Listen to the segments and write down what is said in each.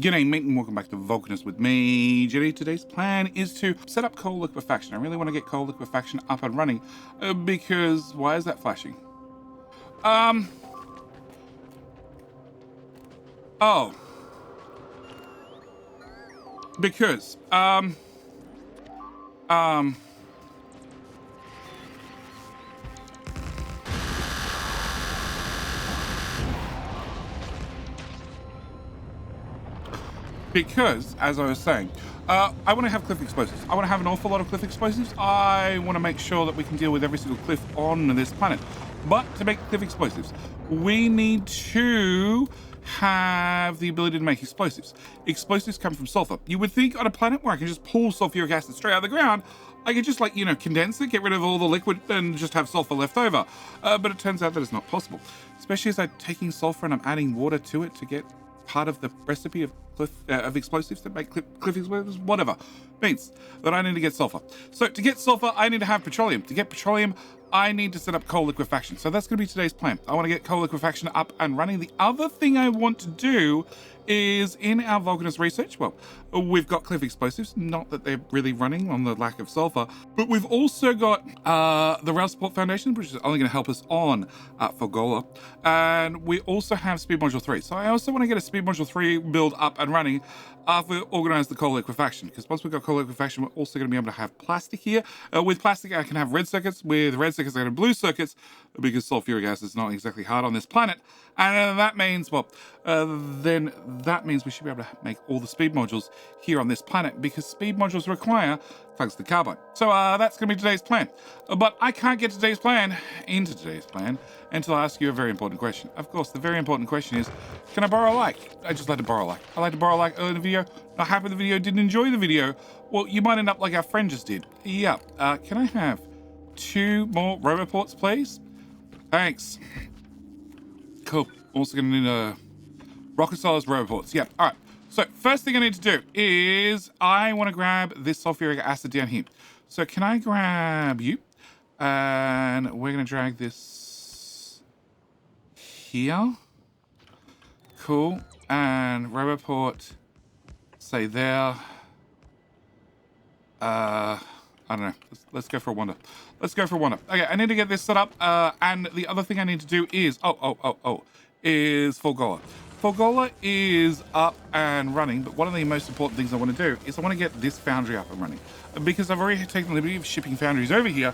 G'day mate and welcome back to Vulcanus with me, Jenny. Today's plan is to set up coal liquefaction. I really want to get coal liquefaction up and running because, why is that flashing? Oh. Because, Because, as I was saying, I want to have cliff explosives. I want to have an awful lot of cliff explosives. I want to make sure that we can deal with every single cliff on this planet. But to make cliff explosives, we need to have the ability to make explosives. Explosives come from sulfur. You would think on a planet where I can just pull sulfuric acid straight out of the ground, I could just condense it, get rid of all the liquid and just have sulfur left over. But it turns out that it's not possible. Especially as I'm taking sulfur and I'm adding water to it to get part of the recipe of explosives that make cliff explosives, whatever, means that I need to get sulfur. So to get sulfur, I need to have petroleum. To get petroleum, I need to set up coal liquefaction. So that's going to be today's plan. I want to get coal liquefaction up and running. The other thing I want to do is in our Vulcanus research, well, we've got cliff explosives, not that they're really running on the lack of sulfur, but we've also got the Rail Support Foundation, which is only going to help us on Foray, and we also have Speed Module 3. So I also want to get a Speed Module 3 build up and running after we organize the coal liquefaction, because once we've got coal liquefaction, we're also going to be able to have plastic here. With plastic, I can have red circuits. With red circuits, I can have blue circuits, because sulfuric acid is not exactly hard on this planet. And that means, well, then that means we should be able to make all the speed modules here on this planet, because speed modules require tungsten carbide. So that's going to be today's plan. But I can't get into today's plan until I ask you a very important question. Of course, the very important question is, can I borrow a like? I just like to borrow a like. I like to borrow a like early in the video. Not happy with the video, didn't enjoy the video. Well, you might end up like our friend just did. Yeah. Can I have 2 more roboports, please? Thanks. Cool. Also going to need a rocket size roboports. Yeah. All right. So first thing I need to do is I want to grab this sulfuric acid down here. So can I grab you? And we're going to drag this here. Cool. And roboport, say there. I don't know. Let's go for a wander. Let's go for a wander. Okay, I need to get this set up. And the other thing I need to do is, is Foray. Foray is up and running, but one of the most important things I want to do is I want to get this foundry up and running, because I've already taken the liberty of shipping foundries over here,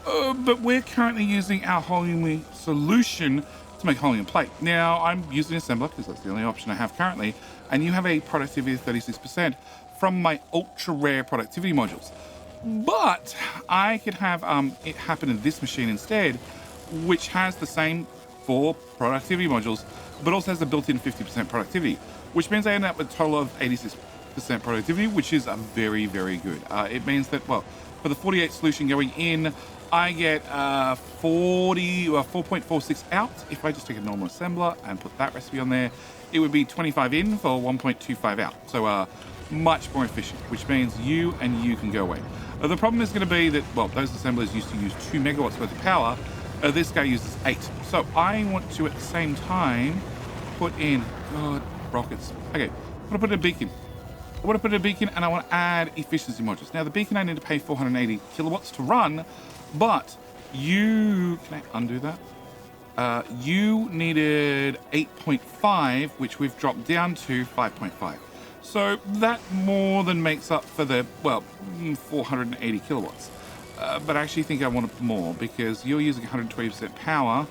but we're currently using our helium solution to make helium plate. Now, I'm using assembler because that's the only option I have currently, and you have a productivity of 36% from my ultra rare productivity modules. But I could have it happen in this machine instead, which has the same 4 productivity modules, but also has a built-in 50% productivity, which means I end up with a total of 86% productivity, which is very, very good. It means that, well, for the 48 solution going in, I get 4.46 out. If I just take a normal assembler and put that recipe on there, it would be 25 in for 1.25 out. So much more efficient, which means you and you can go away. The problem is going to be that, well, those assemblers used to use 2 megawatts worth of power. This guy uses 8. So I want to, at the same time, put in, God, rockets. Okay, I want to put in a beacon. I want to put in a beacon and I want to add efficiency modules. Now, the beacon I need to pay 480 kilowatts to run, but can I undo that? You needed 8.5, which we've dropped down to 5.5. So that more than makes up for the, 480 kilowatts. But I actually think I want it more because you're using 120% power.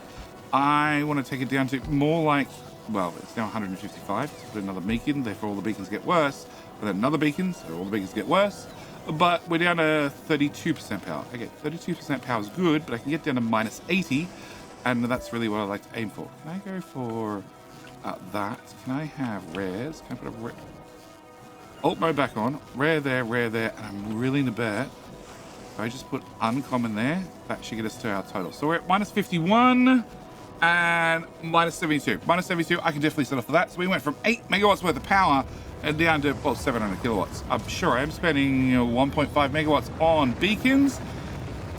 I want to take it down to more like, well, it's now 155. So put another beacon, therefore all the beacons get worse. But then another beacon, so all the beacons get worse. But we're down to 32% power. Okay, 32% power is good, but I can get down to minus 80. And that's really what I like to aim for. Can I go for that? Can I have rares? Can I put a rare? Alt mode back on. Rare there, and I'm willing to bet if I just put uncommon there, that should get us to our total. So we're at minus 51 and minus 72. Minus 72, I can definitely settle for that. So we went from 8 megawatts worth of power and down to, 700 kilowatts. I'm sure I am spending 1.5 megawatts on beacons.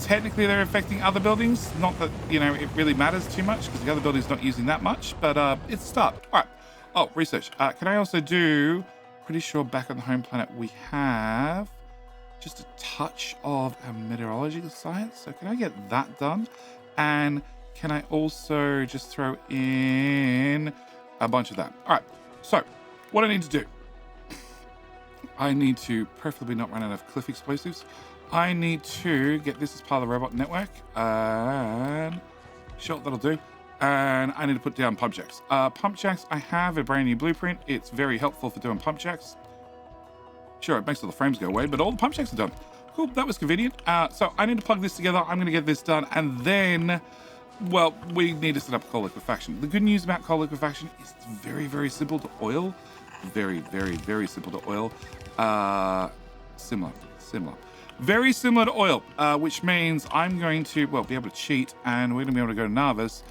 Technically, they're affecting other buildings. Not that, it really matters too much because the other building's not using that much, but it's a start. All right. Oh, research. Can I also do pretty sure back on the home planet we have just a touch of a meteorological science. So can I get that done? And can I also just throw in a bunch of that? All right, so what I need to do, I need to preferably not run out of cliff explosives. I need to get this as part of the robot network, and sure, that'll do. And I need to put down pump jacks. Pump jacks, I have a brand new blueprint. It's very helpful for doing pump jacks. Sure, it makes all the frames go away, but all the pump jacks are done. Cool, that was convenient. So I need to plug this together. I'm going to get this done, and then, well, we need to set up coal liquefaction. The good news about coal liquefaction is it's very, very simple to oil. Very, very, very simple to oil. Similar. Very similar to oil, which means I'm going to, well, be able to cheat, and we're going to be able to go to Narvis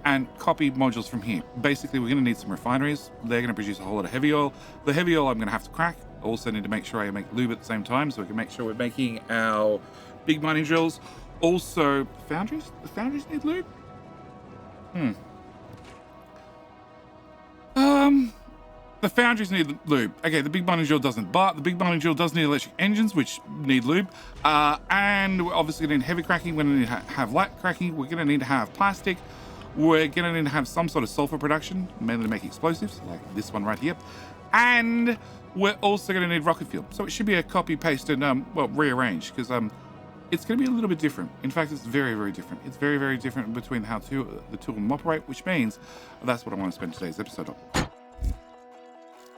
and copy modules from here. Basically, we're going to need some refineries. They're going to produce a whole lot of heavy oil. The heavy oil I'm going to have to crack. Also need to make sure I make lube at the same time, so we can make sure we're making our big mining drills. Also, foundries? The foundries need lube? The foundries need lube. Okay, the big mining drill doesn't, but the big mining drill does need electric engines, which need lube. And we're obviously going to need heavy cracking. We're going to need to have light cracking. We're going to need to have plastic. We're going to need to have some sort of sulfur production, mainly to make explosives, like this one right here. And we're also going to need rocket fuel. So it should be a copy, paste, and, well, rearrange, because it's going to be a little bit different. In fact, it's very, very different. It's very, very different between how the two of them operate, which means that's what I want to spend today's episode on.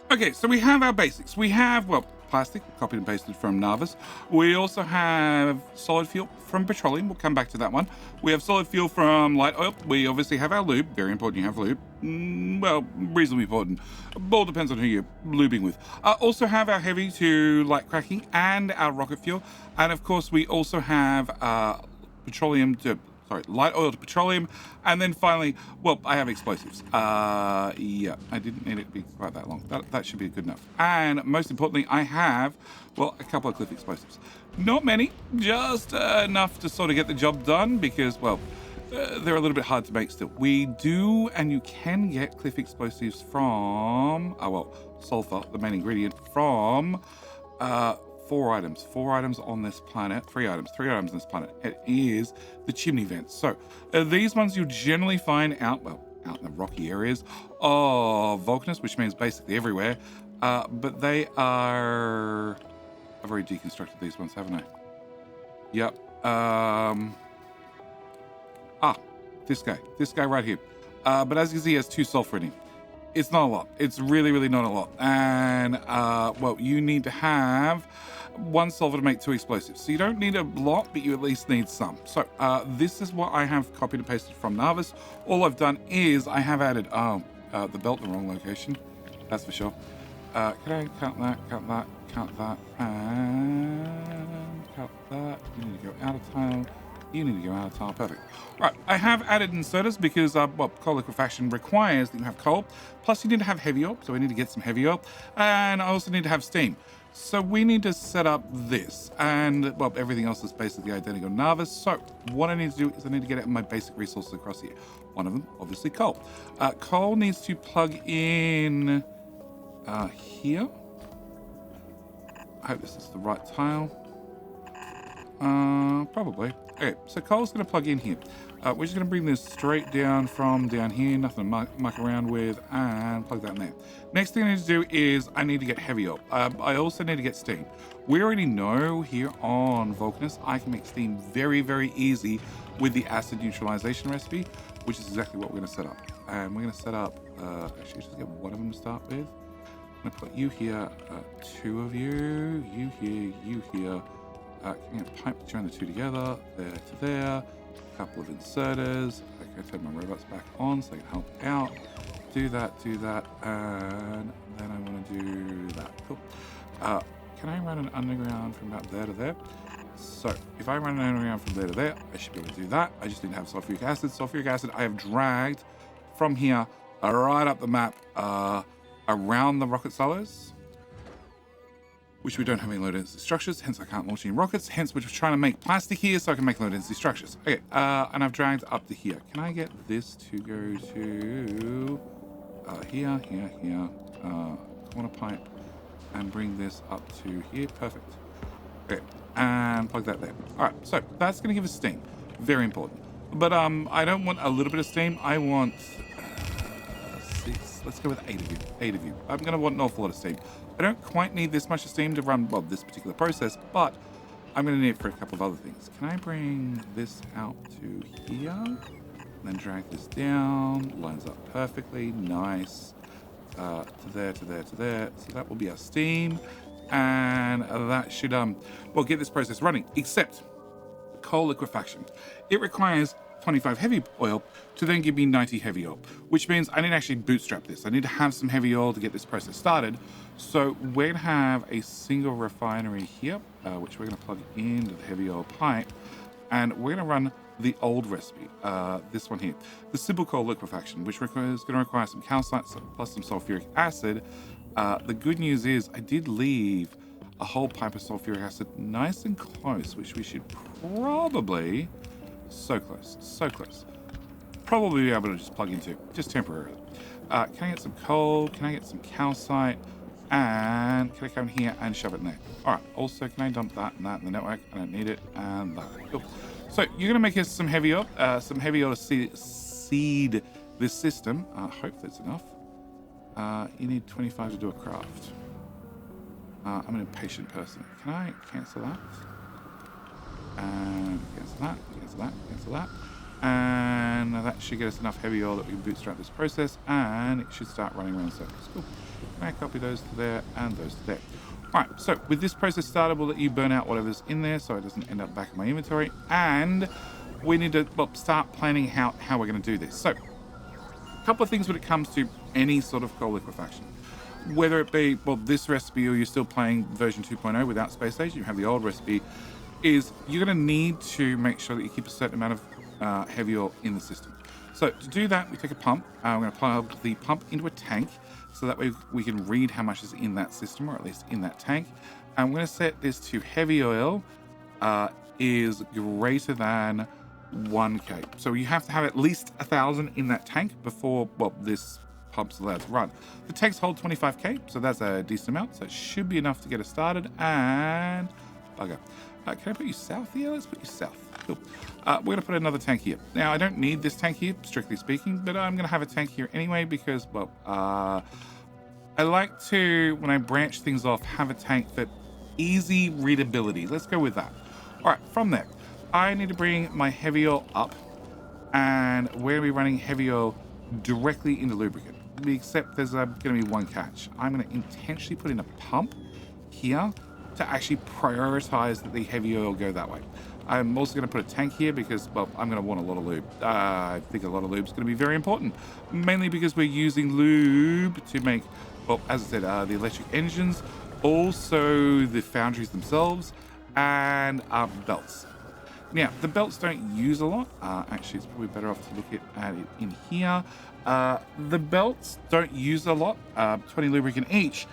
Okay, so we have our basics. We have, well, plastic, copied and pasted from Narvis. We also have solid fuel from petroleum. We'll come back to that one. We have solid fuel from light oil. We obviously have our lube. Very important you have lube. Well, reasonably important. All depends on who you're lubing with. Also have our heavy to light cracking and our rocket fuel. And of course, we also have light oil to petroleum. And then finally, well, I have explosives. Yeah, I didn't need it to be quite that long. That should be good enough. And most importantly, I have, well, a couple of cliff explosives. Not many, just enough to sort of get the job done because, well, they're a little bit hard to make still. We do, and you can get cliff explosives from, sulfur, the main ingredient, from four items on this planet, three items on this planet. It is the chimney vents. So these ones you'll generally find out in the rocky areas of Vulcanus, which means basically everywhere. But they are, I've already deconstructed these ones, haven't I? Yep. This guy right here. But as you can see, he has 2 sulfur in him. It's not a lot. It's really, really not a lot. And, well, you need to have 1 sulfur to make 2 explosives. So you don't need a lot, but you at least need some. So this is what I have copied and pasted from Narvis. All I've done is I have added, the belt in the wrong location. That's for sure. Can I count that, and count that. You need to go out of tile. You need to go out of tile. Perfect. Right, I have added inserters because, well, coal liquefaction requires that you have coal. Plus, you need to have heavy oil, so we need to get some heavy oil. And I also need to have steam. So we need to set up this. And, well, everything else is basically identical to Narvis. So what I need to do is I need to get out my basic resources across here. One of them, obviously, coal. Coal needs to plug in here. I hope this is the right tile. Probably. Okay, so coal's going to plug in here. We're just going to bring this straight down from down here, nothing to muck around with, and plug that in there. Next thing I need to do is I need to get heavy oil. I also need to get steam. We already know here on Vulcanus, I can make steam very, very easy with the acid neutralization recipe, which is exactly what we're going to set up. And we're going to set up, actually, just get one of them to start with. I'm going to put you here, 2 of you here, you here. Can I pipe join the 2 together, there to there, a couple of inserters. Okay, turn my robots back on so I can help out. Do that, and then I want to do that. Cool. Can I run an underground from about there to there? So if I run an underground from there to there, I should be able to do that. I just need to have sulfuric acid. Sulfuric acid I have dragged from here right up the map around the rocket silos, which we don't have any low density structures, hence I can't launch any rockets, hence we're trying to make plastic here so I can make low density structures. Okay, and I've dragged up to here. Can I get this to go to here, corner pipe, and bring this up to here. Perfect. Okay, and plug that there. All right, so that's going to give us steam. Very important. But I don't want a little bit of steam. I want 6. Let's go with 8 of you. 8 of you. I'm going to want an awful lot of steam. I don't quite need this much steam to run, well, this particular process, but I'm going to need it for a couple of other things. Can I bring this out to here? And then drag this down. Lines up perfectly. Nice. To there, to there, to there. So that will be our steam. And that should, well, get this process running. Except coal liquefaction. It requires 25 heavy oil to then give me 90 heavy oil, which means I need to actually bootstrap this. I need to have some heavy oil to get this process started. So we're going to have a single refinery here, which we're going to plug into the heavy oil pipe, and we're going to run the old recipe, this one here, the simple coal liquefaction, which is going to require some calcite plus some sulfuric acid. The good news is I did leave a whole pipe of sulfuric acid nice and close, which we should probably, so close, probably be able to just plug into, just temporarily. Can I get some coal? Can I get some calcite? And can I come here and shove it in there? All right, also, can I dump that and that in the network? I don't need it, and that. Cool. So you're gonna make us some heavy oil to seed this system. Hope that's enough. You need 25 to do a craft. I'm an impatient person. Can I cancel that? And cancel that, cancel that, cancel that. And that should get us enough heavy oil that we can bootstrap this process, and it should start running around circles. Cool. Can I copy those to there and those to there? All right, so with this process started, we'll let you burn out whatever's in there so it doesn't end up back in my inventory. And we need to start planning how we're going to do this. So a couple of things when it comes to any sort of coal liquefaction. Whether it be, well, this recipe or you're still playing version 2.0 without space station, you have the old recipe, is you're going to need to make sure that you keep a certain amount of heavy oil in the system. So to do that, we take a pump. We're going to plug the pump into a tank, so that way we can read how much is in that system, or at least in that tank. And we're going to set this to heavy oil is greater than 1K. So you have to have at least 1,000 in that tank before, well, this pump's allowed to run. The tanks hold 25K, so that's a decent amount. So it should be enough to get us started. And bugger. Can I put you south here? Let's put you south. Cool. We're going to put another tank here. Now, I don't need this tank here, strictly speaking, but I'm going to have a tank here anyway because, well, I like to, when I branch things off, have a tank for easy readability. Let's go with that. All right, from there, I need to bring my heavy oil up, and we're going to be running heavy oil directly into lubricant, except there's going to be one catch. I'm going to intentionally put in a pump here to actually prioritize that the heavy oil go that way. I'm also going to put a tank here because, well, I'm going to want a lot of lube. I think a lot of lube is going to be very important, mainly because we're using lube to make, well, as I said, the electric engines, also the foundries themselves, and belts. Now, the belts don't use a lot. Actually, it's probably better off to look at it in here. The belts don't use a lot, 20 lubricant each,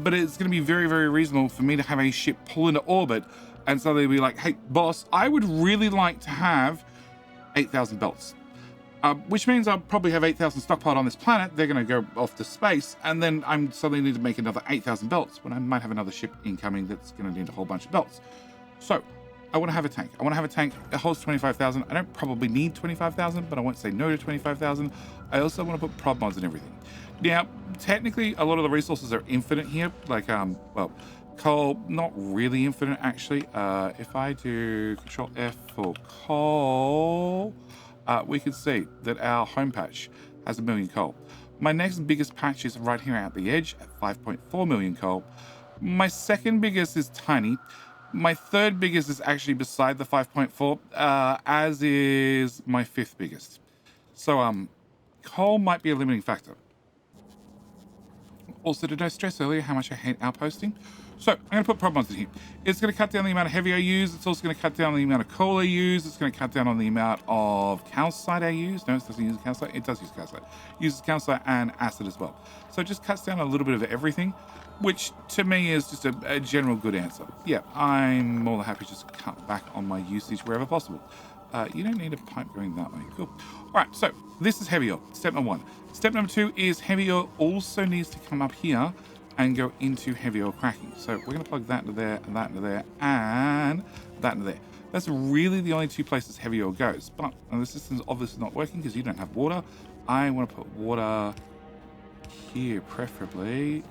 but it's going to be very, very reasonable for me to have a ship pull into orbit and suddenly be like, hey, boss, I would really like to have 8,000 belts. Which means I'll probably have 8,000 stockpiled on this planet. They're going to go off to space, and then I'm suddenly need to make another 8,000 belts when I might have another ship incoming that's going to need a whole bunch of belts. So I want to have a tank. I want to have a tank that holds 25,000. I don't probably need 25,000, but I won't say no to 25,000. I also want to put prod mods and everything. Now, technically, a lot of the resources are infinite here. Like, well, coal, not really infinite, actually. If I do Control F for coal, we can see that our home patch has 1 million coal. My next biggest patch is right here at the edge at 5.4 million coal. My second biggest is tiny. My third biggest is actually beside the 5.4, as is my fifth biggest. So, coal might be a limiting factor. Also, did I stress earlier how much I hate outposting? So, I'm going to put prod mods in here. It's going to cut down the amount of heavy I use. It's also going to cut down the amount of coal I use. It's going to cut down on the amount of calcite I use. No, it doesn't use calcite. It does use calcite. It uses calcite and acid as well. So it just cuts down a little bit of everything, which to me is just a general good answer. Yeah, I'm more than happy to just cut back on my usage wherever possible. You don't need a pipe going that way. Cool. All right, so this is heavy oil, step number 1. Step number 2 is heavy oil also needs to come up here and go into heavy oil cracking. So we're going to plug that into there, and that into there, and that into there. That's really the only two places heavy oil goes. But the system's obviously not working because you don't have water. I want to put water here, preferably.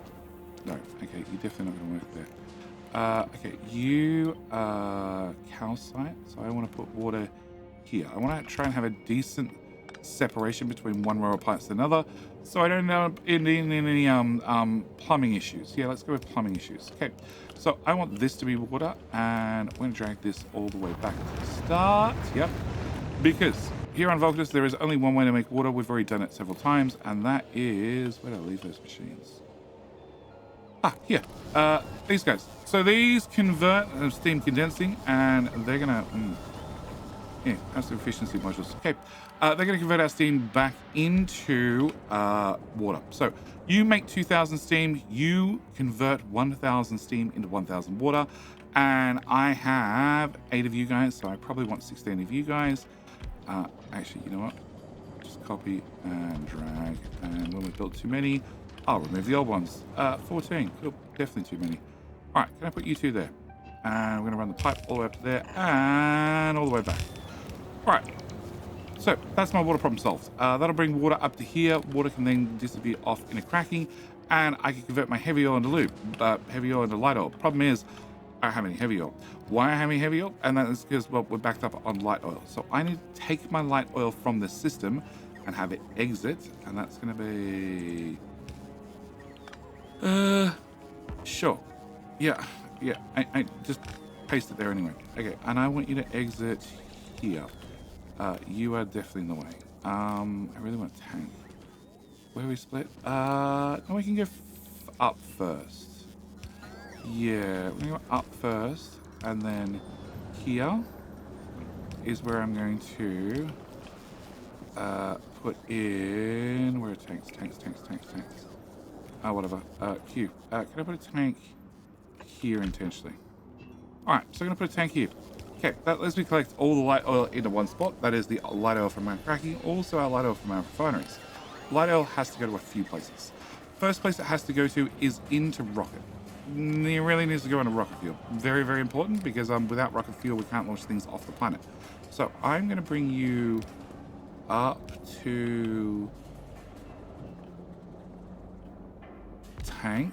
No, okay, you're definitely not going to work there. Okay, you are calcite, so I want to put water here. I want to try and have a decent separation between one row of pipes and another, so I don't end up in any plumbing issues. Yeah, let's go with plumbing issues. Okay, so I want this to be water, and I'm going to drag this all the way back to the start. Yep, because here on Vulcanus there is only one way to make water. We've already done it several times, and that is, where did I leave those machines? Ah, here. These guys. So these convert steam condensing, and they're gonna yeah, have some efficiency modules. Okay, they're going to convert our steam back into water. So you make 2,000 steam, you convert 1,000 steam into 1,000 water, and I have 8 of you guys, so I probably want 16 of you guys. Actually, you know what? Just copy and drag, and when we build too many, I'll remove the old ones. 14, cool, definitely too many. All right, can I put you 2 there? And we're going to run the pipe all the way up to there and all the way back. All right, so that's my water problem solved. That'll bring water up to here. Water can then disappear off in a cracking, and I can convert my heavy oil into lube, heavy oil into light oil. Problem is, I don't have any heavy oil. Why I have any heavy oil? And that is because, well, we're backed up on light oil. So I need to take my light oil from the system and have it exit, and that's going to be... Sure. Yeah, I just paste it there anyway. Okay, and I want you to exit here. You are definitely in the way. I really want a tank. Where we split? No, we can go up first. Yeah, we're going to go up first, and then here is where I'm going to put in... Where are tanks? Whatever. Q. Can I put a tank here intentionally? Alright, so I'm going to put a tank here. Okay, that lets me collect all the light oil into one spot. That is the light oil from our cracking, also our light oil from our refineries. Light oil has to go to a few places. First place it has to go to is into rocket. It really needs to go into rocket fuel. Very, very important, because without rocket fuel we can't launch things off the planet. So I'm going to bring you up to tank.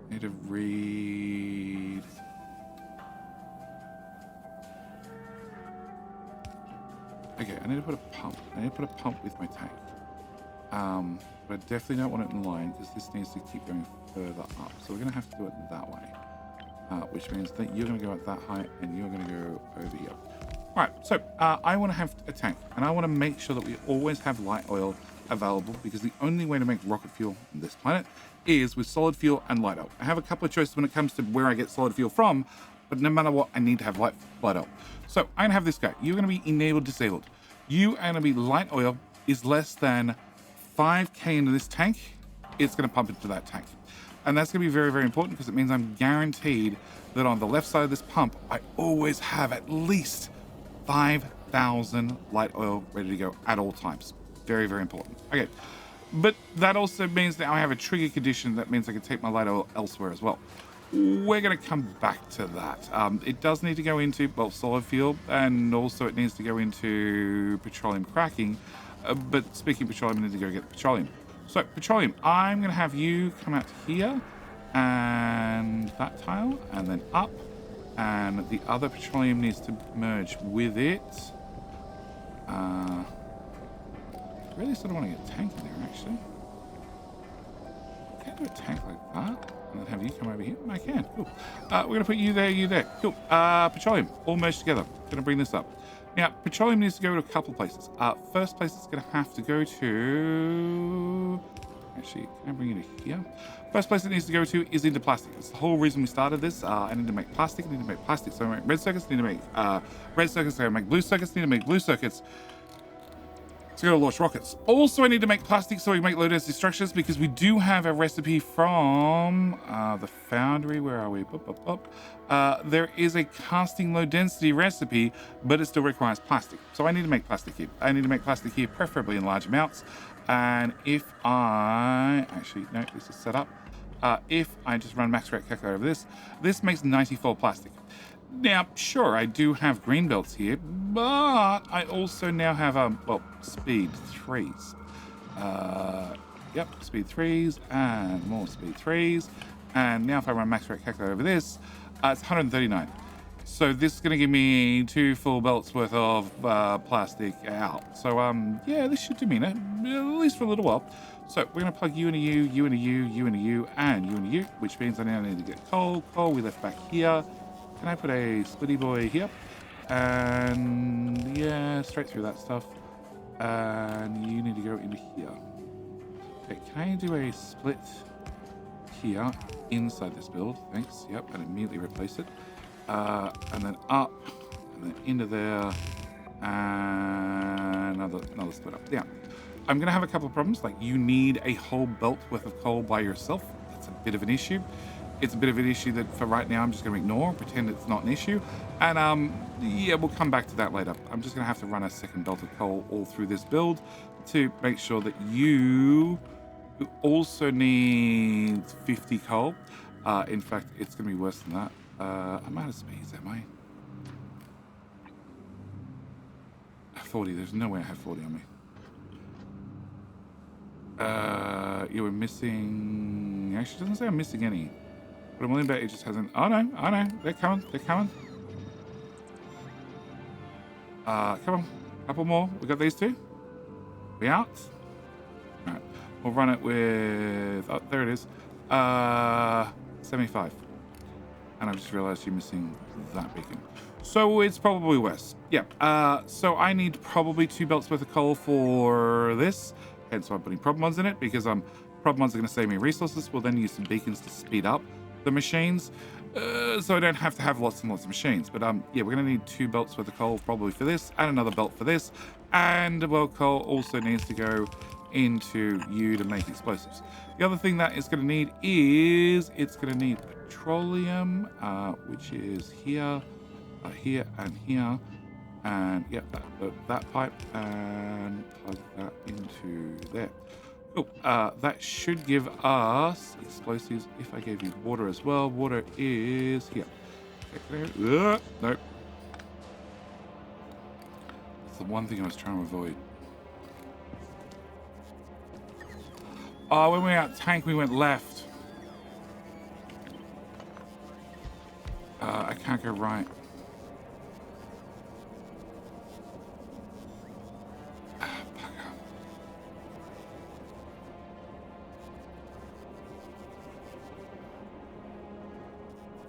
Need to read. Okay, I need to put a pump. I need to put a pump with my tank. But I definitely don't want it in line, because this needs to keep going further up. So we're going to have to do it that way. Which means that you're going to go up that height, and you're going to go over here. All right, so I want to have a tank, and I want to make sure that we always have light oil available, because the only way to make rocket fuel on this planet is with solid fuel and light oil. I have a couple of choices when it comes to where I get solid fuel from, but no matter what, I need to have light oil. So I'm going to have this guy. You're going to be enabled, disabled. You are going to be light oil is less than 5k into this tank. It's going to pump into that tank. And that's going to be very, very important, because it means I'm guaranteed that on the left side of this pump, I always have at least 5,000 light oil ready to go at all times. Very, very important. Okay, but that also means that I have a trigger condition that means I can take my light oil elsewhere as well. We're going to come back to that. It does need to go into, well, solid fuel, and also it needs to go into petroleum cracking. But speaking of petroleum, I need to go get petroleum. So petroleum, I'm going to have you come out here, and that tile, and then up, and the other petroleum needs to merge with it. Really sort of want to get a tank in there, actually. Can't do a tank like that. And then have you come over here? I can. Cool. We're going to put you there, you there. Cool. Petroleum, all merged together. Going to bring this up. Now, petroleum needs to go to a couple of places. First place it's going to have to go to... Actually, can I bring you to here? First place it needs to go to is into plastic. It's the whole reason we started this. I need to make plastic. I need to make plastic. So I make red circuits. I need to make red circuits. I make blue circuits. I need to make blue circuits. So go to launch rockets. Also, I need to make plastic so we make low density structures, because we do have a recipe from the Foundry. Where are we? There is a casting low density recipe, but it still requires plastic. So I need to make plastic here. I need to make plastic here, preferably in large amounts. And if I actually, no, this is set up. If I just run max rate calculator over this makes 94 plastic. Now, sure, I do have green belts here, but I also now have well, speed 3s. Yep, speed 3s and more speed 3s. And now if I run max rate calculator over this, it's 139. So this is going to give me 2 full belts worth of plastic out. So yeah, this should do me, at least for a little while. So we're going to plug you into you, you into you, you into you, and you into you, which means I now need to get coal. Coal we left back here. Can I put a splitty boy here? And yeah, straight through that stuff. And you need to go into here. Okay, can I do a split here inside this build? Thanks. Yep, and immediately replace it. And then up, and then into there, and another split up. Yeah, I'm gonna have a couple of problems. Like, you need a whole belt worth of coal by yourself. That's a bit of an issue. It's a bit of an issue that for right now I'm just gonna ignore, pretend it's not an issue. And yeah, we'll come back to that later. I'm just gonna have to run a second belt of coal all through this build to make sure that you who also needs 50 coal. In fact, it's gonna be worse than that. I'm out of space, am I? 40, there's no way I have 40 on me. You were missing... Actually, it doesn't say I'm missing any. But I'm willing to bet it just hasn't... Oh no, they're coming, come on, couple more. We got these 2. We out? Alright, we'll run it with... Oh, there it is. 75. And I've just realized you're missing that beacon. So it's probably worse. Yeah. So I need probably 2 belts worth of coal for this. Hence why I'm putting prob mods in it, because prob mods are going to save me resources. We'll then use some beacons to speed up the machines. So I don't have to have lots and lots of machines. But yeah, we're going to need 2 belts worth of coal probably for this, and another belt for this. And well, coal also needs to go into you to make explosives. The other thing that it's going to need is it's going to need petroleum, which is here, here, and here, and yeah, that pipe, and plug that into there. Cool. That should give us explosives. If I gave you water as well, water is here. Okay, nope. That's the one thing I was trying to avoid. Oh, when we were out tank, we went left. I can't go right.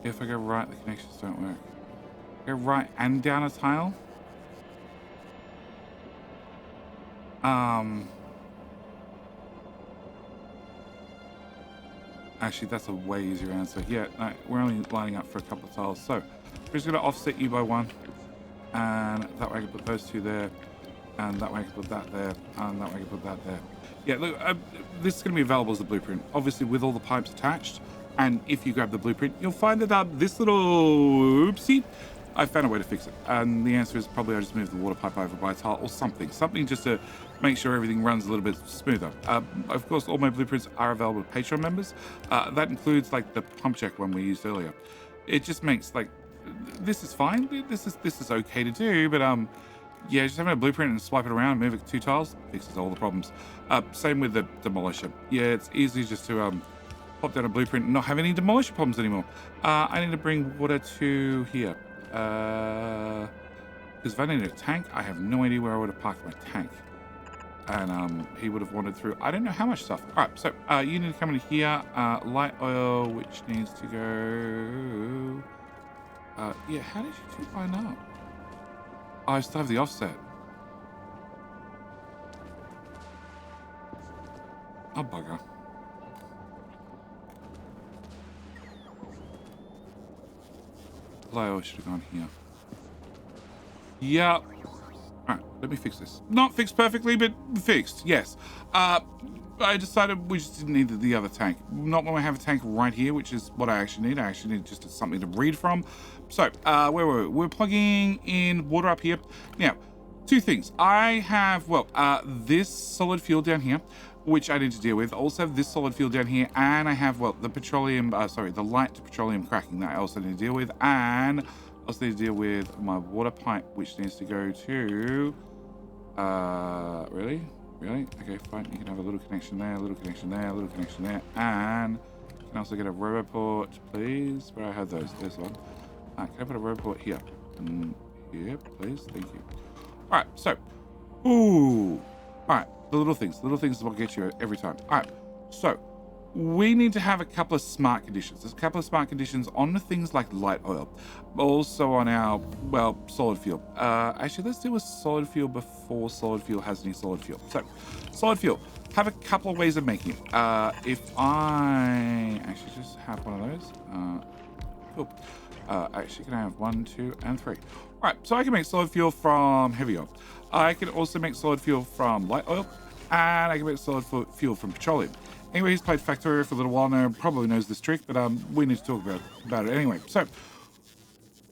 If I go right, the connections don't work. Go right and down a tile. Actually, that's a way easier answer. Yeah, no, we're only lining up for a couple of tiles. So we're just going to offset you by 1. And that way I can put those 2 there. And that way I can put that there. And that way I can put that there. Yeah, look, this is going to be available as a blueprint. Obviously, with all the pipes attached. And if you grab the blueprint, you'll find that this little oopsie, I found a way to fix it. And the answer is probably I just move the water pipe over by a tile or something. Something just to make sure everything runs a little bit smoother. Of course, all my blueprints are available to Patreon members. That includes like the pump check one we used earlier. It just makes like, this is fine. This is okay to do, but yeah, just having a blueprint and swipe it around, move it 2 tiles, fixes all the problems. Same with the demolisher. Yeah, it's easy just to pop down a blueprint and not have any demolisher problems anymore. I need to bring water to here. Because if I needed a tank, I have no idea where I would have parked my tank. And he would have wandered through, I don't know how much stuff. All right, so you need to come in here. Light oil, which needs to go... yeah, how did you 2 line up? Oh, I still have the offset. Oh, bugger. Light oil should have gone here. Yep. Alright, let me fix this. Not fixed perfectly, but fixed, yes. I decided we just didn't need the other tank. Not when I have a tank right here, which is what I actually need. I actually need just something to breed from. So, where were we? We're plugging in water up here. Now, Two things. I have, well, this solid fuel down here, which I need to deal with. Also have this solid fuel down here, and I have, well, the petroleum, the light petroleum cracking that I also need to deal with, and I also need to deal with my water pipe, which needs to go to, really? Okay, fine. You can have a little connection there, a little connection there, a little connection there, and you can also get a roboport, please. Where I had those, there's one. Can I put a roboport here? Here, please, thank you. All right, so, all right, the little things is what get you every time. All right, so we need to have a couple of smart conditions. There's a couple of smart conditions on the things like light oil, also on our, well, solid fuel. Actually, let's do a solid fuel before solid fuel has any solid fuel. So, solid fuel, have a couple of ways of making it. If I actually just have one of those, cool. Actually, can I have 1, 2, and 3? All right, so I can make solid fuel from heavy oil. I can also make solid fuel from light oil, and I can make solid fuel from petroleum. Anyway, he's played Factorio for a little while now, probably knows this trick, but we need to talk about it anyway. So,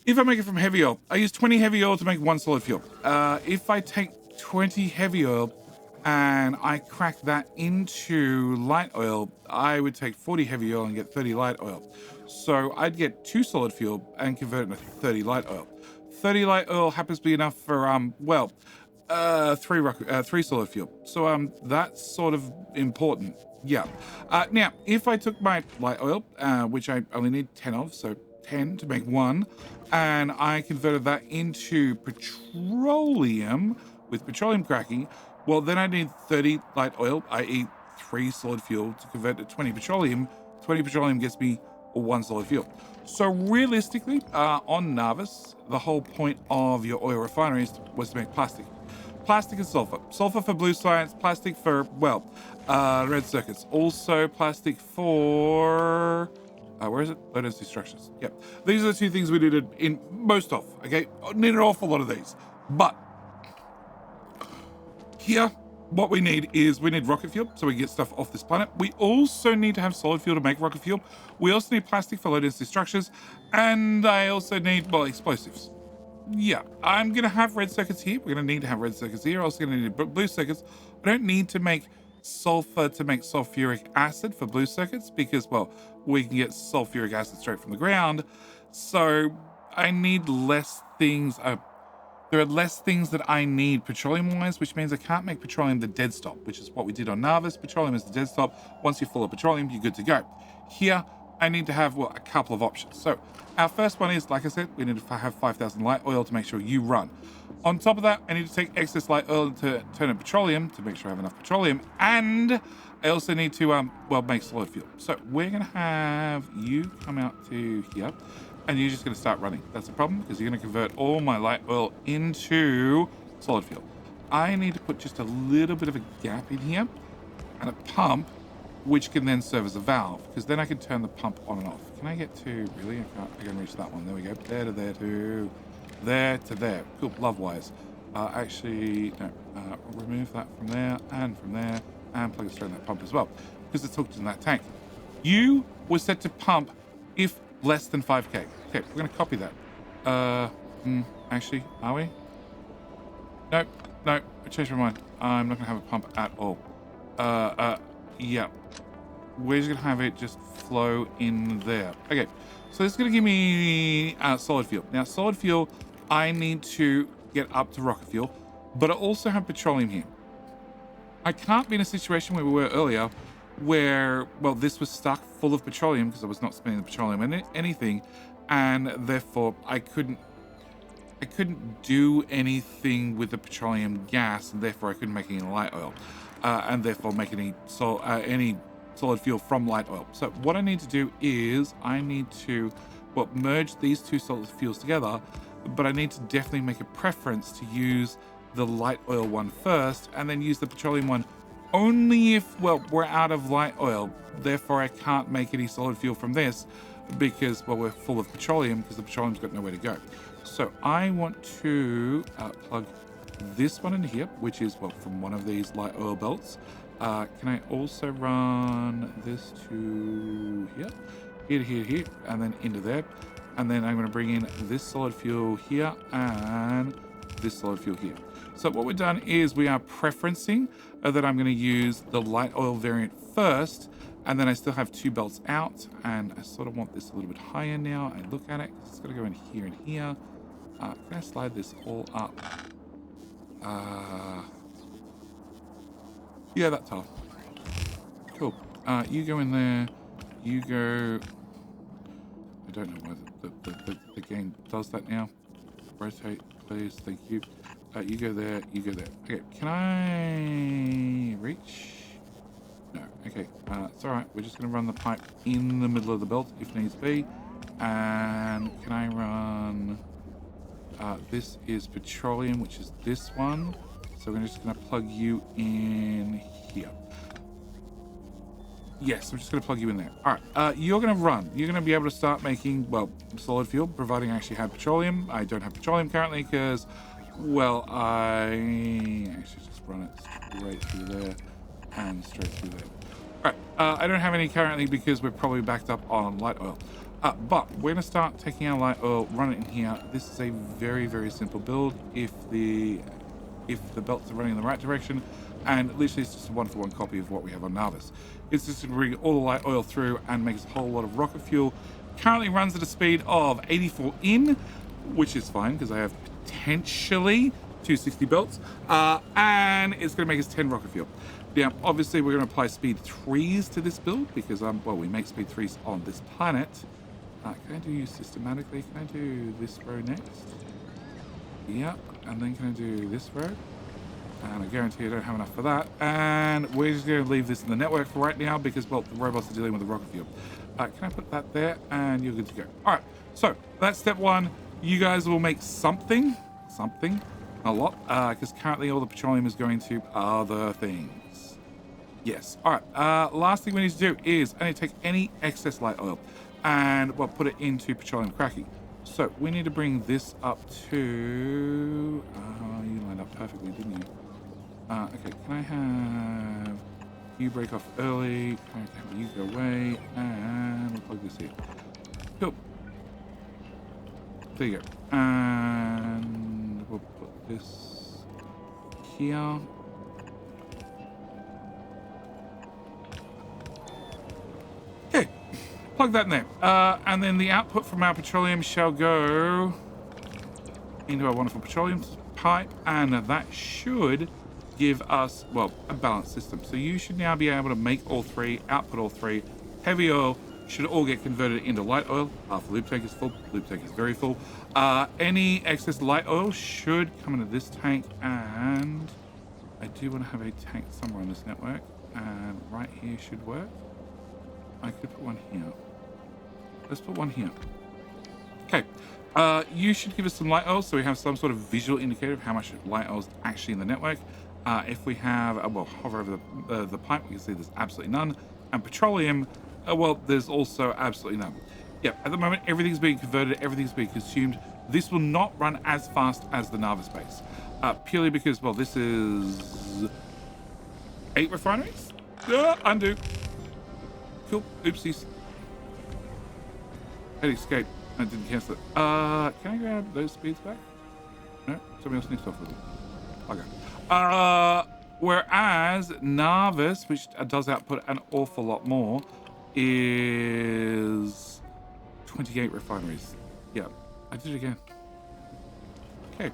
if I make it from heavy oil, I use 20 heavy oil to make 1 solid fuel. If I take 20 heavy oil and I crack that into light oil, I would take 40 heavy oil and get 30 light oil. So I'd get 2 solid fuel and convert it into 30 light oil. 30 light oil happens to be enough for, 3 solid fuel. So that's sort of important. Yeah. Now, if I took my light oil, which I only need 10 of, so 10 to make 1, and I converted that into petroleum with petroleum cracking, well, then I need 30 light oil, i.e. 3 solid fuel to convert to 20 petroleum. 20 petroleum gets me 1 solid fuel. So realistically, on Narvis, the whole point of your oil refineries was to make plastic. Plastic and sulfur. Sulfur for blue science, plastic for, well, red circuits. Also plastic for, where is it? Low-density structures. Yep. These are the 2 things we needed in most of, okay? Need an awful lot of these. But here, what we need is we need rocket fuel, so we can get stuff off this planet. We also need to have solid fuel to make rocket fuel. We also need plastic for low-density structures, and I also need, well, explosives. Yeah, I'm going to have red circuits here. We're going to need to have red circuits here. Also going to need blue circuits. I don't need to make sulfur to make sulfuric acid for blue circuits because, well, we can get sulfuric acid straight from the ground. So I need less things. There are less things that I need petroleum-wise, which means I can't make petroleum the dead stop, which is what we did on Narvis. Petroleum is the dead stop. Once you're full of petroleum, you're good to go. Here, I need to have, well, a couple of options. So our first one is, like I said, we need to have 5,000 light oil to make sure you run. On top of that, I need to take excess light oil to turn it petroleum to make sure I have enough petroleum. And I also need to, make solid fuel. So we're going to have you come out to here. And you're just going to start running. That's a problem because you're going to convert all my light oil into solid fuel. I need to put just a little bit of a gap in here and a pump, which can then serve as a valve because then I can turn the pump on and off. Can I get to, really? I can reach that one. There we go. There to there to there to there. Cool, love-wise. Actually, no, remove that from there and plug it straight in that pump as well because it's hooked in that tank. You were set to pump if less than 5k. Okay, we're going to copy that. Actually, are we? No, I changed my mind. I'm not going to have a pump at all. Yeah. We're just going to have it just flow in there. Okay, so this is going to give me solid fuel. Now, solid fuel, I need to get up to rocket fuel, but I also have petroleum here. I can't be in a situation where we were earlier where, well, this was stuck full of petroleum because I was not spending the petroleum in anything, and therefore I couldn't do anything with the petroleum gas, and therefore I couldn't make any light oil, and therefore make any solid fuel from light oil. So what I need to do is I need to, well, merge these 2 solid fuels together, but I need to definitely make a preference to use the light oil one first and then use the petroleum one only if, well, we're out of light oil. Therefore, I can't make any solid fuel from this because, well, we're full of petroleum because the petroleum's got nowhere to go. So I want to plug this one in here, which is, well, from one of these light oil belts. Can I also run this to here, and then into there. And then I'm going to bring in this solid fuel here and this solid fuel here. So what we've done is we are preferencing that I'm going to use the light oil variant first, and then I still have 2 belts out, and I sort of want this a little bit higher now. I look at it, it's got to go in here and here. Can I slide this all up? Yeah, that's all. Cool. You go in there. You go... I don't know why the game does that now. Rotate, please. Thank you. You go there. You go there. Okay. Can I reach? No. Okay. It's all right. We're just going to run the pipe in the middle of the belt if needs be. And can I run... this is petroleum, which is this one. So we're just going to plug you in here. Yes, I'm just going to plug you in there. All right, you're going to run. You're going to be able to start making, well, solid fuel, providing I actually have petroleum. I don't have petroleum currently because, well, I actually just run it straight through there and straight through there. All right, I don't have any currently because we're probably backed up on light oil. But we're going to start taking our light oil, run it in here. This is a very, very simple build if the belts are running in the right direction, and literally it's just a 1-for-1 copy of what we have on Narvis. It's just going to bring all the light oil through and makes a whole lot of rocket fuel. Currently runs at a speed of 84 in, which is fine because I have potentially 260 belts, and it's going to make us 10 rocket fuel. Now, obviously, we're going to apply speed 3s to this build because, well, we make speed 3s on this planet. Can I do systematically? Can I do this row next? Yep. And then can I do this row? And I guarantee I don't have enough for that. And we're just going to leave this in the network for right now because, well, the robots are dealing with the rocket fuel. Can I put that there? And you're good to go. All right. So that's step 1. You guys will make something, a lot, because currently all the petroleum is going to other things. Yes. All right. Last thing we need to do is I need to take any excess light oil and, well, put it into petroleum cracking. So we need to bring this up to... you lined up perfectly, didn't you? Okay, can I have you break off early? Can I have you go away? And we'll plug this here. Cool. There you go. And we'll put this here. Okay. Plug that in there. And then the output from our petroleum shall go into our wonderful petroleum pipe, and that should give us, well, a balanced system. So you should now be able to make all 3, output all 3. Heavy oil should all get converted into light oil. Half the lube tank is full. Lube tank is very full. Any excess light oil should come into this tank, and I do want to have a tank somewhere on this network, and right here should work. I could put one here. Let's put one here. Okay. You should give us some light oil so we have some sort of visual indicator of how much light oil is actually in the network. If we have, well, hover over the pipe, we can see there's absolutely none. And petroleum, well, there's also absolutely none. Yep, at the moment, everything's being converted, everything's being consumed. This will not run as fast as the Narvis base. Purely because, well, this is 8 refineries? Undo. Cool, oopsies. Had escaped. I didn't cancel it. Can I grab those speeds back? No? Somebody else needs to offer them. Okay. Whereas Narvis, which does output an awful lot more, is 28 refineries. Yeah, I did it again. Okay.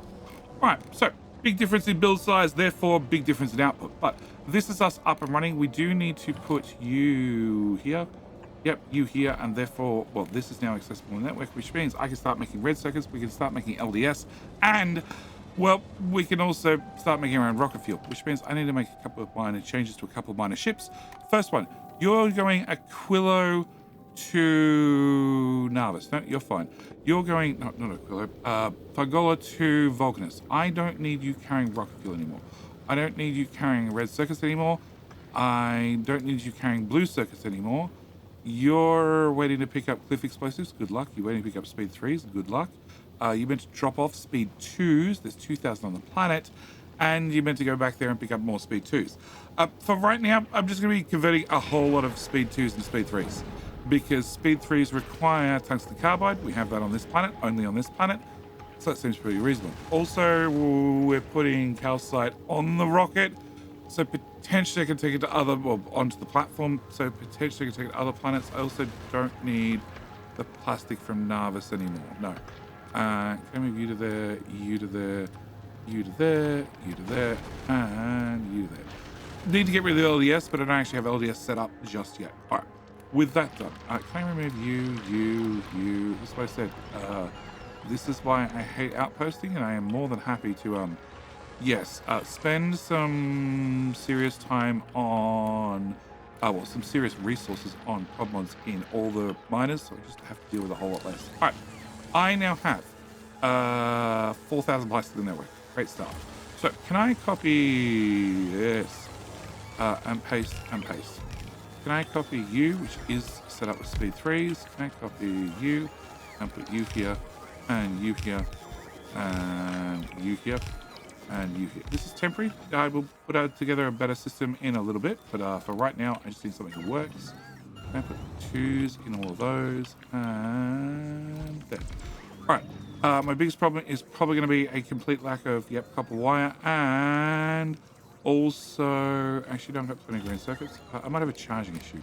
Right, so big difference in build size, therefore big difference in output. But this is us up and running. We do need to put you here. Yep, you here, and therefore, well, this is now accessible in the network, which means I can start making red circuits, we can start making LDS, and, well, we can also start making our own rocket fuel, which means I need to make a couple of minor changes to a couple of minor ships. First one, you're going Aquilo to Narvis. No, you're fine. You're going, no, not Aquilo, Fagola to Vulcanus. I don't need you carrying rocket fuel anymore. I don't need you carrying red circuits anymore. I don't need you carrying blue circuits anymore. You're waiting to pick up cliff explosives. Good luck. You're waiting to pick up speed 3s. Good luck. You're meant to drop off speed 2s. There's 2,000 on the planet. And you're meant to go back there and pick up more speed 2s. For right now, I'm just going to be converting a whole lot of speed 2s and speed 3s. Because speed 3s require tungsten carbide. We have that on this planet, only on this planet. So that seems pretty reasonable. Also, we're putting calcite on the rocket, so potentially I can take it to other, well, onto the platform, so potentially I can take it to other planets. I also don't need the plastic from Narvis anymore. No. Can I move you to there, you to there, you to there, you to there, and you to there. Need to get rid of the LDS, but I don't actually have LDS set up just yet. All right. With that done, can I remove you? That's what I said. This is why I hate outposting, and I am more than happy to, yes, spend some serious time on, well, some serious resources on prod mods in all the miners, so I just have to deal with a whole lot less. All right, I now have 4,000 places in the network. Great start. So can I copy this and paste and paste? Can I copy you, which is set up with speed 3s? Can I copy you and put you here, and you here, and you here, and you here? This is temporary. I will put together a better system in a little bit, but for right now, I just need something that works. Can I put 2s in all of those, and there. All right, my biggest problem is probably going to be a complete lack of, copper wire, and also, actually, don't have 20 green circuits. I might have a charging issue.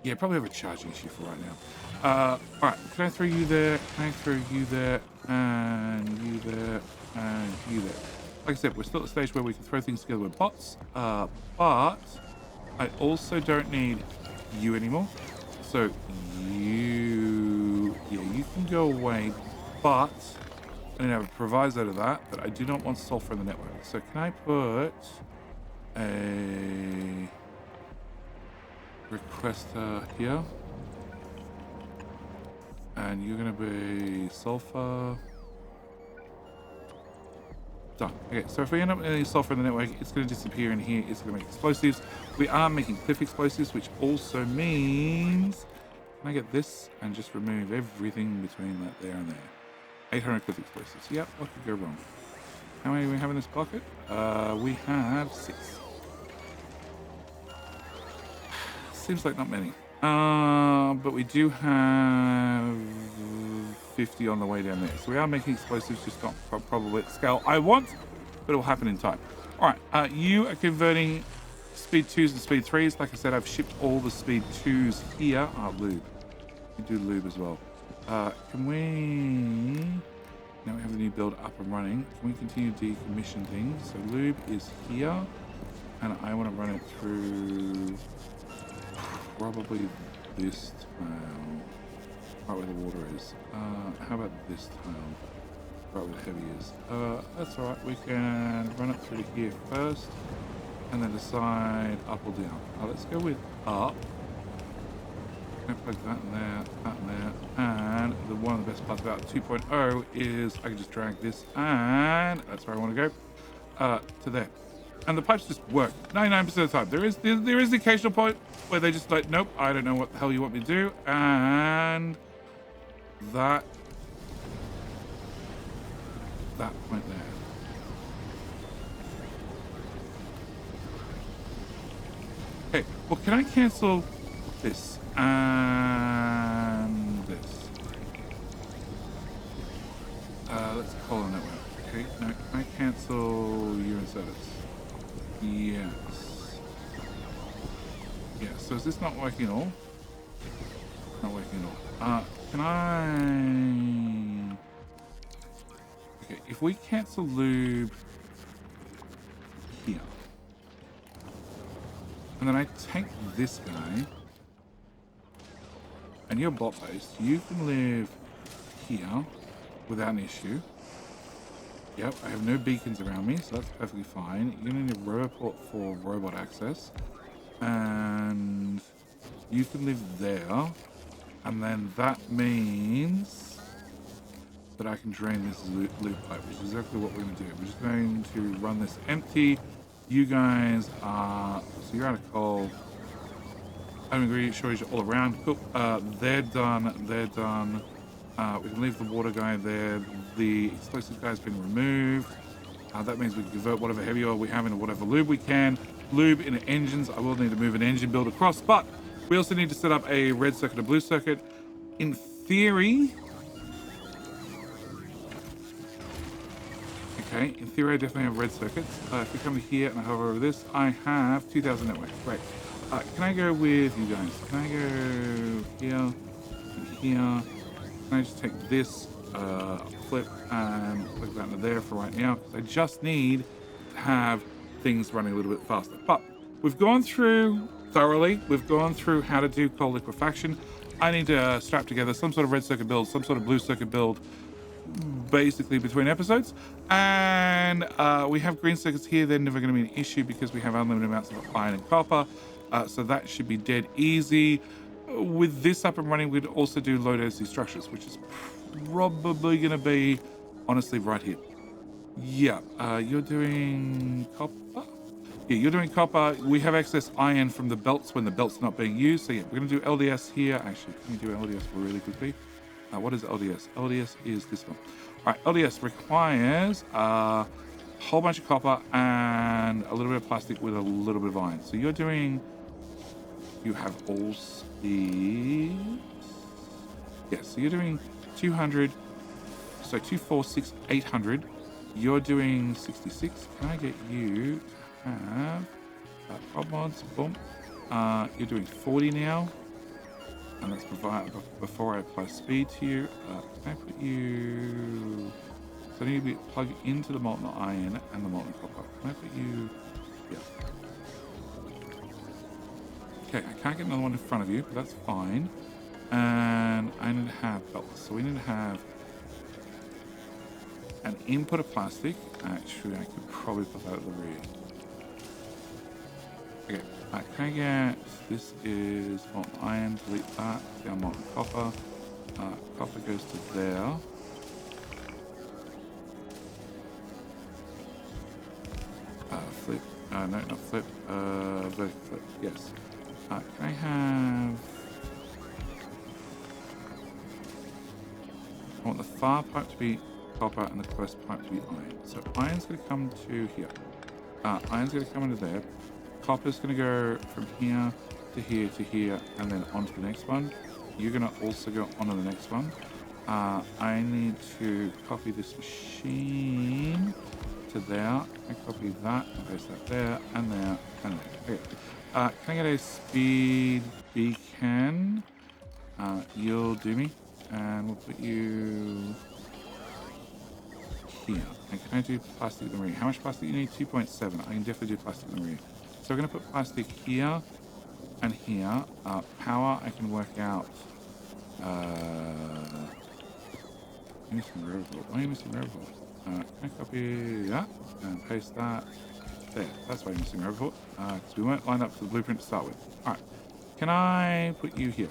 Yeah, probably have a charging issue for right now. All right, can I throw you there? Can I throw you there? And you there? And you there? Like I said, we're still at the stage where we can throw things together with bots, but I also don't need you anymore. So you can go away, but I didn't have a proviso to that, but I do not want sulfur in the network. So can I put a requester here? And you're going to be sulfur. Done. Okay, so if we end up with any sulfur in the network, it's going to disappear in here. It's going to make explosives. We are making cliff explosives, which also means... Can I get this and just remove everything between that there and there? 800 cliff explosives. Yep, what could go wrong? How many do we have in this bucket? We have 6. Seems like not many. But we do have 50 on the way down there. So we are making explosives, just not probably at the scale I want, but it will happen in time. All right, you are converting speed 2s and speed 3s. Like I said, I've shipped all the speed 2s here. Lube. We do lube as well. Can we... Now we have the new build up and running. Can we continue to decommission things? So lube is here, and I want to run it through probably this tile, right where the water is. How about this tile, right where the heavy is? That's all right. We can run it through here first, and then decide up or down. Let's go with up. I plug that in there, that in there, and one of the best parts about 2.0 is I can just drag this, and that's where I want to go, to there. And the pipes just work 99% of the time. There is the occasional point where they just like, nope, I don't know what the hell you want me to do, and that point there. Okay, well, can I cancel this? And this. Let's call on that one. Okay, now can I cancel your inserters? Yes. Yeah, so is this not working at all? Not working at all. Can I... Okay, if we cancel lube here, and then I take this guy, and you're bot based, you can live here without an issue. Yep, I have no beacons around me, so that's perfectly fine. You're gonna need a roboport for robot access, and you can live there, and then that means that I can drain this loop pipe, which is exactly what we're gonna do. We're just going to run this empty. You guys are, so you're out of coal. Home ingredient shortage all around. Cool. They're done. They're done. We can leave the water guy there. The explosive guy's been removed. That means we can convert whatever heavy oil we have into whatever lube we can. Lube into engines. I will need to move an engine build across, but we also need to set up a red circuit, a blue circuit. In theory, Okay, in theory, I definitely have red circuits. If we come to here and I hover over this, I have 2,000 network. Great. Can I go with you guys? Can I go here and here? Can I just take this flip and plug that into there for right now? Because I just need to have things running a little bit faster. But we've gone through thoroughly. We've gone through how to do coal liquefaction. I need to strap together some sort of red circuit build, some sort of blue circuit build, basically between episodes. And we have green circuits here. They're never going to be an issue because we have unlimited amounts of iron and copper. So that should be dead easy. With this up and running, we'd also do low density structures, which is probably going to be, honestly, right here. Yeah, you're doing copper? Yeah, you're doing copper. We have excess iron from the belts when the belt's not being used. So yeah, we're going to do LDS here. Actually, can you do LDS really quickly? What is LDS? LDS is this one. All right, LDS requires a whole bunch of copper and a little bit of plastic with a little bit of iron. So you're doing, you have all speeds. Yeah, so you're doing 200, so 246, 800. You're doing 66. Can I get you to have prod mods? Boom. You're doing 40 now. And that's before I apply speed to you. Can I put you... So I need to plug into the molten iron and the molten copper. Can I put you... Yeah. Okay, I can't get another one in front of you, but that's fine. And I need to have belts. So we need to have an input of plastic. Actually, I could probably put that at the rear. Okay, can I get, this is molten iron, delete that, down molten copper. Copper goes to there. Flip, no, not flip, vertical flip, yes. Can I have, I want the far pipe to be copper and the close pipe to be iron. So iron's going to come to here. Iron's going to come into there. Copper's going to go from here to here to here and then onto the next one. You're going to also go onto the next one. I need to copy this machine to there. I copy that and paste that there and there and there. Okay. Can I get a speed beacon? You'll do me. And we'll put you here. And can I do plastic in the rear? How much plastic you need? 2.7. I can definitely do plastic in the rear. So we're going to put plastic here and here. Power, I can work out. Missing robovolt. Why are you missing robovolt? Can I copy that and paste that there? That's why you're missing robovolt. Because we weren't lined up to the blueprint to start with. All right. Can I put you here?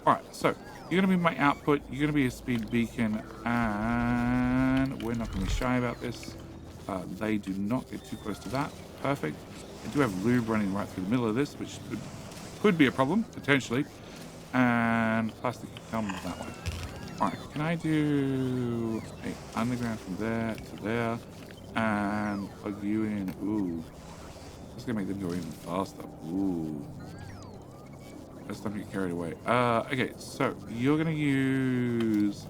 All right. So you're going to be my output. You're going to be a speed beacon, and we're not going to be shy about this. They do not get too close to that. Perfect. I do have lube running right through the middle of this, which could be a problem, potentially. And plastic comes that way. Alright, can I do a underground from there to there and plug you in? Ooh. That's going to make them go even faster. Ooh. Let's not get carried away. Okay, so you're going to use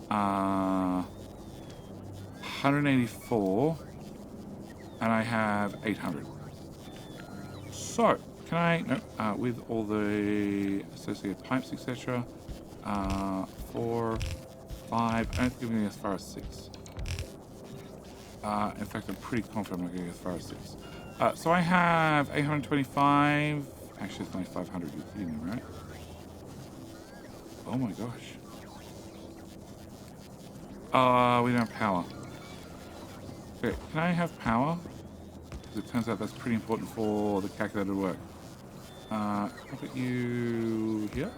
184 and I have 800. So, can I, no, with all the associated pipes, etc., 4, 5, I don't think we're going as far as 6. In fact, I'm pretty confident I'm not going as far as 6. So I have 825, actually it's only 500, you're kidding me, right? Oh my gosh. We don't have power. Okay, can I have power? Because it turns out that's pretty important for the calculator to work. I'll put you here.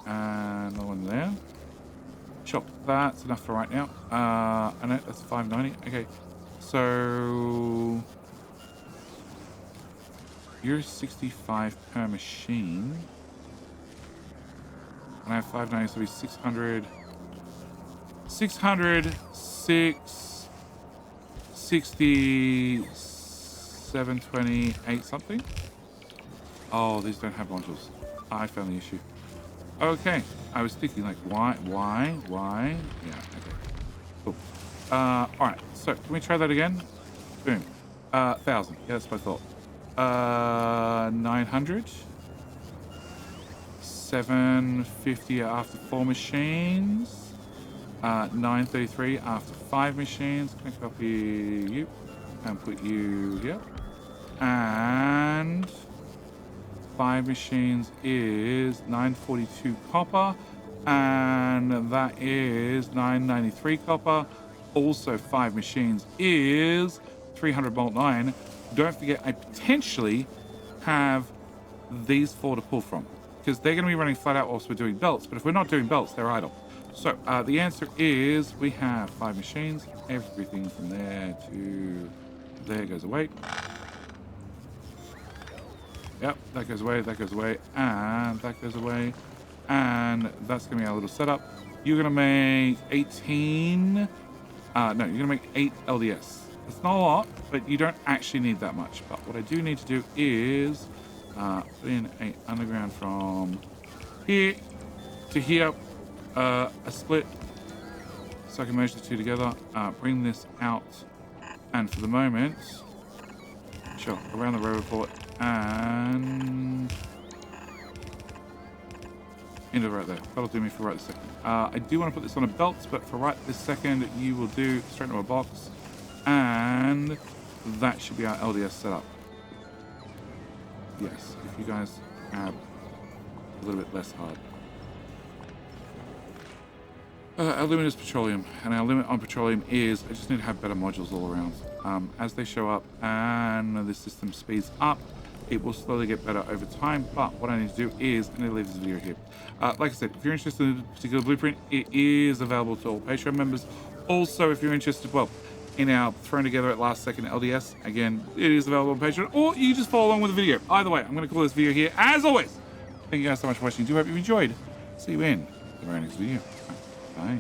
And another one there. Sure, that's enough for right now. I know that's 590. Okay, so you're 65 per machine. And I have 590, so it'll be 600. 600, 6, 60, 720, 8 something. Oh, these don't have modules. I found the issue. Okay, I was thinking like, why? Yeah, okay, cool. All right, so can we try that again? Boom. 1,000. Yeah, that's what I thought. 900. 750 after 4 machines. 933 after 5 machines. Can I copy you and put you here? And 5 machines is 942 copper, and that is 993 copper. Also 5 machines is 300 bolt 9. Don't forget, I potentially have these 4 to pull from, because they're going to be running flat out whilst we're doing belts, but if we're not doing belts, they're idle. So the answer is we have 5 machines. Everything from there to there goes away. Yep, that goes away, and that goes away. And that's going to be our little setup. You're going to make 18... no, you're going to make 8 LDS. It's not a lot, but you don't actually need that much. But what I do need to do is put in an underground from here to here, a split, so I can merge the two together. Bring this out, and for the moment, sure, around the railroad port and into right there. That'll do me for right this second. I do want to put this on a belt, but for right this second, you will do straight into a box, and that should be our LDS setup. Yes, if you guys have a little bit less hard. Our limit is petroleum, and our limit on petroleum is I just need to have better modules all around. As they show up and the system speeds up, it will slowly get better over time, but what I need to do is I need to leave this video here. Like I said, if you're interested in a particular blueprint, it is available to all Patreon members. Also, if you're interested, well, in our thrown together at last second LDS, again, it is available on Patreon, or you just follow along with the video. Either way, I'm going to call this video here. As always, thank you guys so much for watching. I do hope you enjoyed. See you in the very next video. Bye.